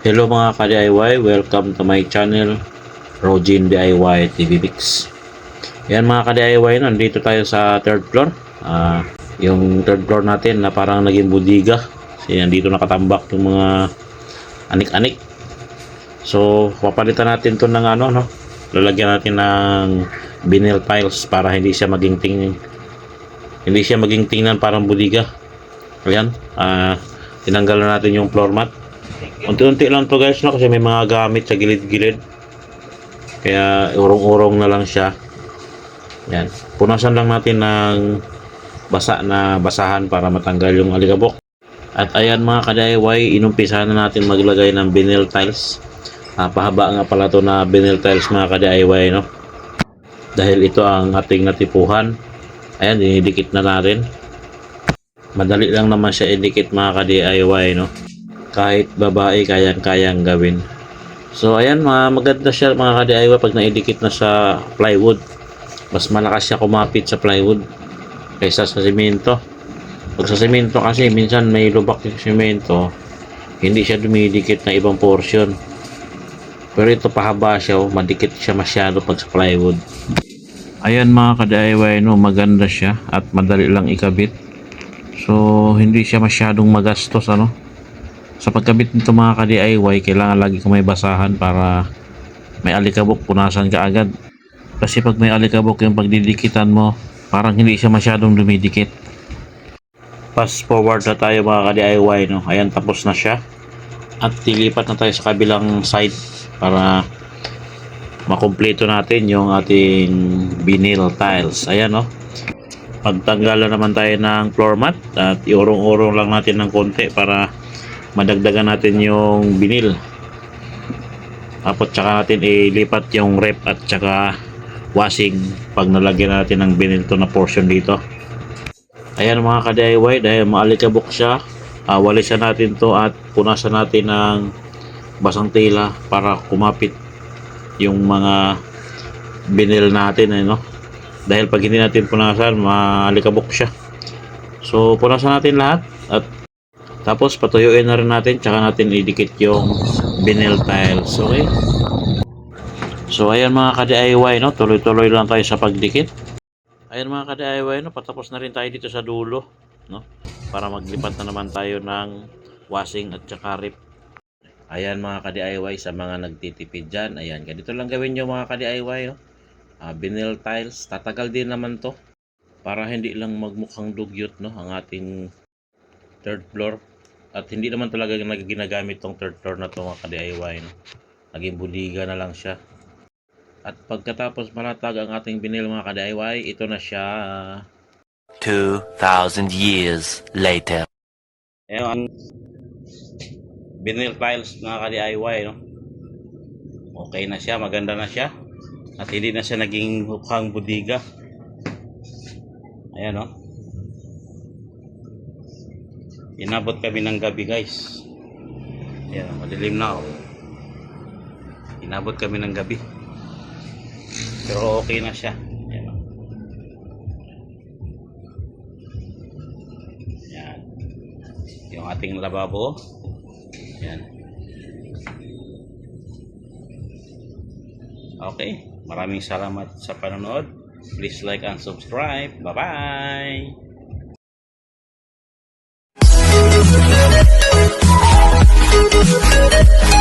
Hello mga ka-DIY, welcome to my channel, Rogin DIY TV Mix. Yan mga ka-DIY, nandito tayo sa third floor. Yung third floor natin na parang naging budiga. Kasi nandito nakatambak yung mga anik-anik. So, papalitan natin to ng lalagyan natin ng vinyl tiles para hindi siya maging tingnan parang budiga. Ayan, tinanggal na natin yung floor mat. Unti-unti lang to guys, kasi may mga gamit sa gilid-gilid, kaya urong-urong na lang siya. Yan, punasan lang natin ng basahan para matanggal yung alikabok. At ayan mga ka-DIY, inumpisahan na natin maglagay ng vinyl tiles. Pahaba nga pala to na vinyl tiles mga ka-DIY, no? Dahil ito ang ating natipuhan. Ayan, dinidikit na natin. Madali lang naman siya idikit mga ka-DIY, no? Kahit babae kayang-kayang gawin. So ayan, maganda siya mga ka-DIY pag naidikit na sa plywood. Mas malakas siya kumapit sa plywood kaysa sa semento. Pag sa semento kasi minsan may lubak yung semento, hindi siya dumidikit na ibang portion. Pero ito pahaba siya, madikit siya masyado pag sa plywood. Ayan mga ka-DIY, no, maganda siya at madali lang ikabit. So hindi siya masyadong magastos, Sa pagkabit nito mga ka-DIY, kailangan lagi kung may basahan para may alikabok, punasan ka agad. Kasi pag may alikabok yung pagdidikitan mo, parang hindi siya masyadong dumidikit. Fast forward na tayo mga ka-DIY, no? Ayan, tapos na siya. At tilipat na tayo sa kabilang side para makumpleto natin yung ating vinyl tiles. Ayan, no? Pagtanggalan naman tayo ng floor mat at iurong-urong lang natin ng konti para madagdagan natin yung vinyl. Tapos tsaka natin ilipat yung rep at tsaka washing pag nalagyan natin ng vinyl to na portion dito. Ayan mga ka-DIY, dahil maalikabok siya, walisan natin to at punasan natin ng basang tela para kumapit yung mga vinyl natin, dahil pag hindi natin punasan, maalikabok siya. So punasan natin lahat at tapos patuyuin na rin natin, tsaka natin idikit yung vinyl tiles. Okay? So ayan mga ka-DIY, tuloy-tuloy lang tayo sa pagdikit. Ayan mga ka-DIY, patapos na rin tayo dito sa dulo, para maglipat na naman tayo ng washing at tsaka rip. Ayan mga ka-DIY, sa mga nagtitipid dyan, ayan, ganito lang gawin nyo mga ka-DIY, vinyl tiles, tatagal din naman to para hindi lang magmukhang dugyot, ang ating third floor. At hindi naman talaga ginagamit tong third floor na to mga ka-DIY, naging budiga na lang siya. At pagkatapos malatag ang ating vinyl mga ka-DIY, ito na siya. 2,000 years later. Ayan, vinyl tiles mga ka-DIY, okay na siya, maganda na siya. At hindi na siya naging mukhang budiga. Ayan, inabot kami ng gabi guys. Ayan, madilim na, inabot kami ng gabi. Pero okay na siya. Ayan, Ayan. Yung ating lababo. Ayan. Okay, maraming salamat sa panonood. Please like and subscribe. Bye-bye! We'll be right back.